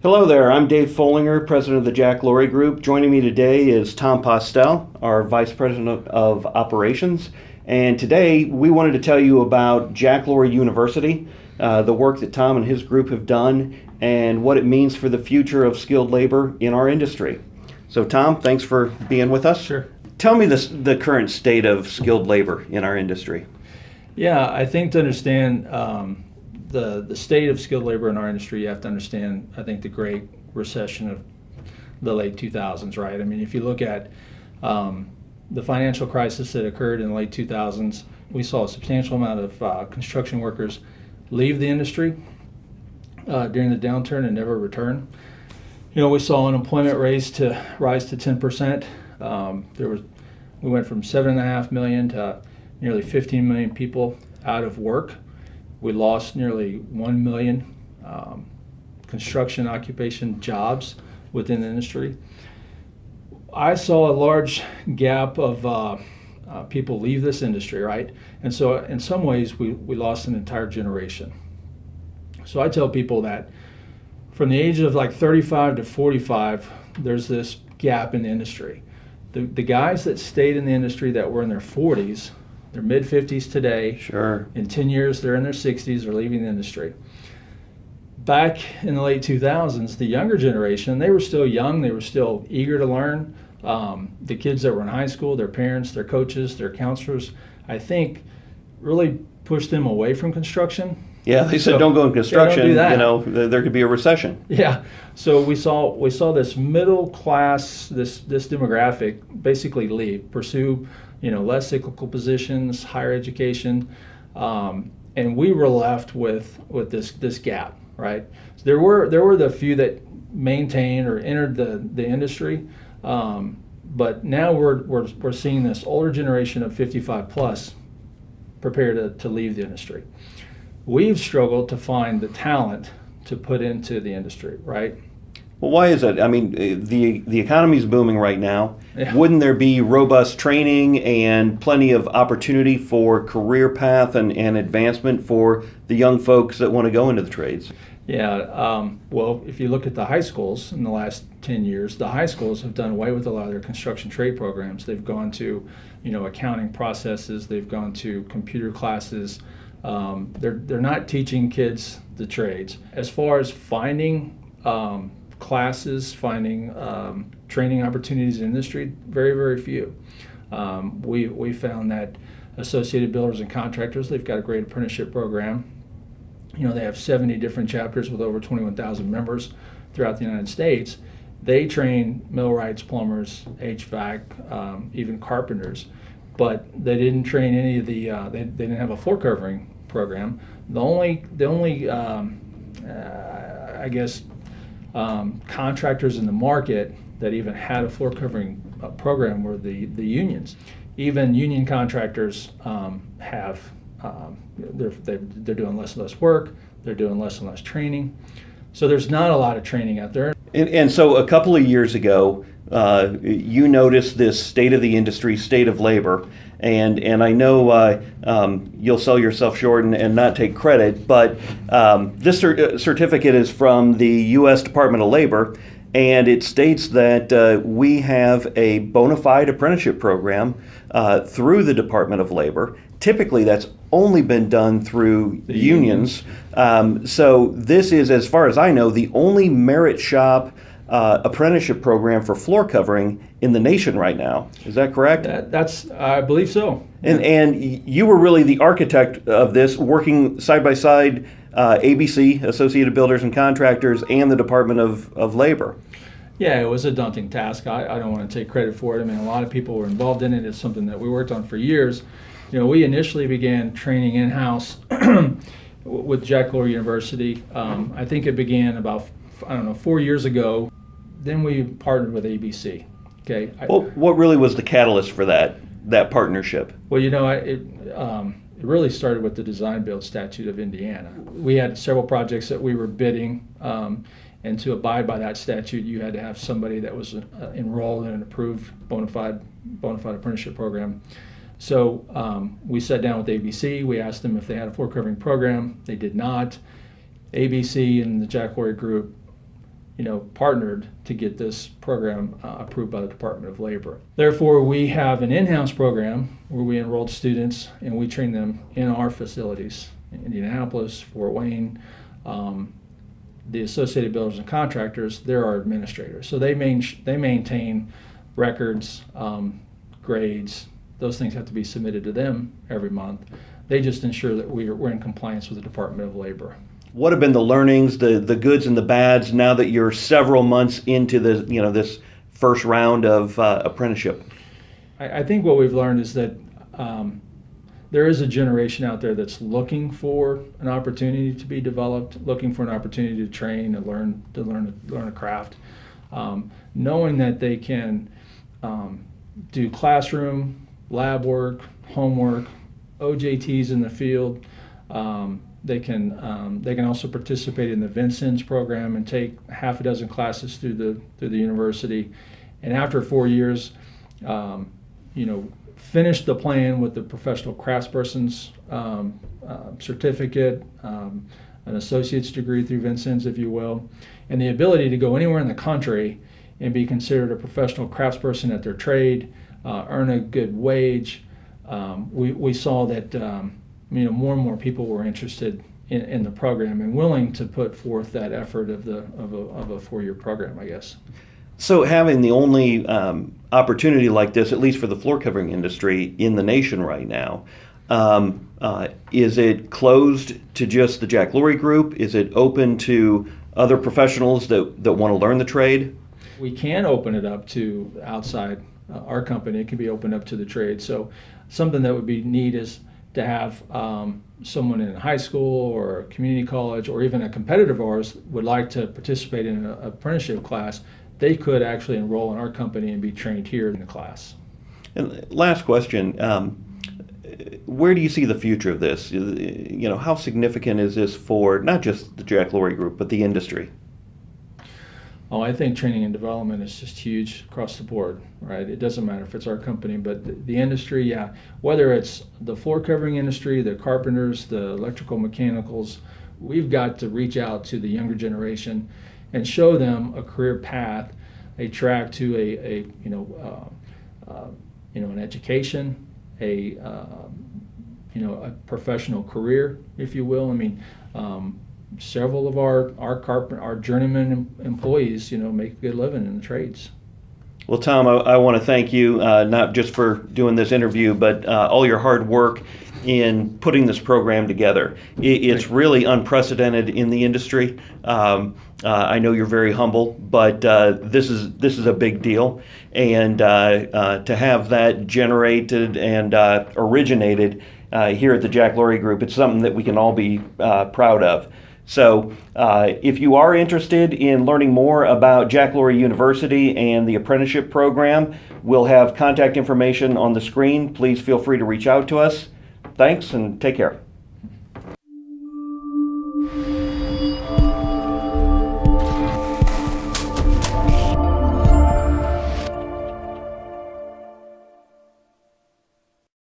Hello there, I'm Dave Follinger, president of the Jack Laurie Group. Joining me today is Tom Postel, our vice president of operations. And today we wanted to tell you about Jack Laurie University, the work that Tom and his group have done, and what it means for the future of skilled labor in our industry. So Tom, thanks for being with us. Sure. Tell me the current state of skilled labor in our industry. Yeah, I think to understand the state of skilled labor in our industry, you have to understand, I think, the Great Recession of the late 2000s, right? I mean, if you look at the financial crisis that occurred in the late 2000s, we saw a substantial amount of construction workers leave the industry during the downturn and never return. You know, we saw unemployment rise to 10%. We went from 7.5 million to nearly 15 million people out of work. We lost nearly 1 million construction occupation jobs within the industry. I saw a large gap of people leave this industry, right? And so in some ways we lost an entire generation. So I tell people that from the age of like 35 to 45, there's this gap in the industry. The guys that stayed in the industry that were in their 40s, they're mid-50s today. Sure. In 10 years, they're in their 60s, they're leaving the industry. Back in the late 2000s, the younger generation, they were still young, they were still eager to learn. The kids that were in high school, their parents, their coaches, their counselors, I think really pushed them away from construction. Yeah, they said don't go in construction, don't do that. You know, there could be a recession. Yeah, so we saw this middle class, this demographic basically leave, pursue, you know, less cyclical positions, higher education, and we were left with this gap, right? So there were the few that maintained or entered the industry, but now we're seeing this older generation of 55 plus prepare to leave the industry. We've struggled to find the talent to put into the industry, right? Well, why is that? I mean, the economy is booming right now. Yeah. Wouldn't there be robust training and plenty of opportunity for career path and advancement for the young folks that want to go into the trades? Yeah, well, if you look at the high schools in the last 10 years, the high schools have done away with a lot of their construction trade programs. They've gone to, you know, accounting processes, they've gone to computer classes. They're not teaching kids the trades. As far as finding classes, finding training opportunities in industry, very, very few. We found that Associated Builders and Contractors, they've got a great apprenticeship program. You know, they have 70 different chapters with over 21,000 members throughout the United States. They train millwrights, plumbers, HVAC, even carpenters, but they didn't train any of the. They didn't have a floor covering program. The only I guess contractors in the market that even had a floor covering program were the unions. Even union contractors have. They're doing less and less work. They're doing less and less training. So there's not a lot of training out there. And so a couple of years ago, you noticed this state of the industry, state of labor, and I know you'll sell yourself short and not take credit, but this certificate is from the U.S. Department of Labor, and it states that we have a bona fide apprenticeship program through the Department of Labor. Typically, that's only been done through the unions. So this is, as far as I know, the only merit shop apprenticeship program for floor covering in the nation right now. Is that correct? I believe so. And you were really the architect of this, working side by side, ABC, Associated Builders and Contractors, and the Department of Labor. Yeah, it was a daunting task. I don't want to take credit for it. I mean, a lot of people were involved in it. It's something that we worked on for years. You know, we initially began training in-house with Jack Laurie University. I think it began about, 4 years ago. Then we partnered with ABC. Okay. Well, what really was the catalyst for that partnership? Well, you know, it really started with the Design Build Statute of Indiana. We had several projects that we were bidding, and to abide by that statute, you had to have somebody that was enrolled in an approved bona fide apprenticeship program. So we sat down with ABC. We asked them if they had a floor covering program. They did not. ABC and the Jack Laurie Group partnered to get this program approved by the Department of Labor. Therefore, we have an in-house program where we enrolled students and we train them in our facilities, Indianapolis, Fort Wayne. The Associated Builders and Contractors, they're our administrators. So they maintain records, grades. Those things have to be submitted to them every month. They just ensure that we're in compliance with the Department of Labor. What have been the learnings, the goods and the bads, now that you're several months into this first round of apprenticeship? I think what we've learned is that there is a generation out there that's looking for an opportunity to be developed, looking for an opportunity to train and learn a craft, knowing that they can do classroom, lab work, homework, OJTs in the field. They can also participate in the Vincennes program and take half a dozen classes through the university, and after 4 years, finish the plan with the professional craftsperson's certificate, an associate's degree through Vincennes, if you will, and the ability to go anywhere in the country and be considered a professional craftsperson at their trade, earn a good wage. We saw that more and more people were interested in the program and willing to put forth that effort of a 4-year program, I guess. So having the only opportunity like this, at least for the floor covering industry in the nation right now, is it closed to just the Jack Laurie Group? Is it open to other professionals that want to learn the trade? We can open it up to outside our company. It can be opened up to the trade. So something that would be neat is to have someone in high school or community college or even a competitor of ours would like to participate in an apprenticeship class. They could actually enroll in our company and be trained here in the class. And last question, where do you see the future of this? How significant is this for not just the Jack Laurie Group, but the industry? Oh, I think training and development is just huge across the board, right? It doesn't matter if it's our company, but the industry, yeah. Whether it's the floor covering industry, the carpenters, the electrical mechanicals, we've got to reach out to the younger generation and show them a career path, a track to an education, a professional career, if you will. I mean, several of our journeyman employees, make a good living in the trades. Well, Tom, I want to thank you not just for doing this interview, but all your hard work in putting this program together. It's really unprecedented in the industry. I know you're very humble, but this is a big deal, and to have that generated and originated here at the Jack Laurie Group, it's something that we can all be proud of. So if you are interested in learning more about Jack Laurie University and the apprenticeship program, we'll have contact information on the screen. Please feel free to reach out to us. Thanks and take care.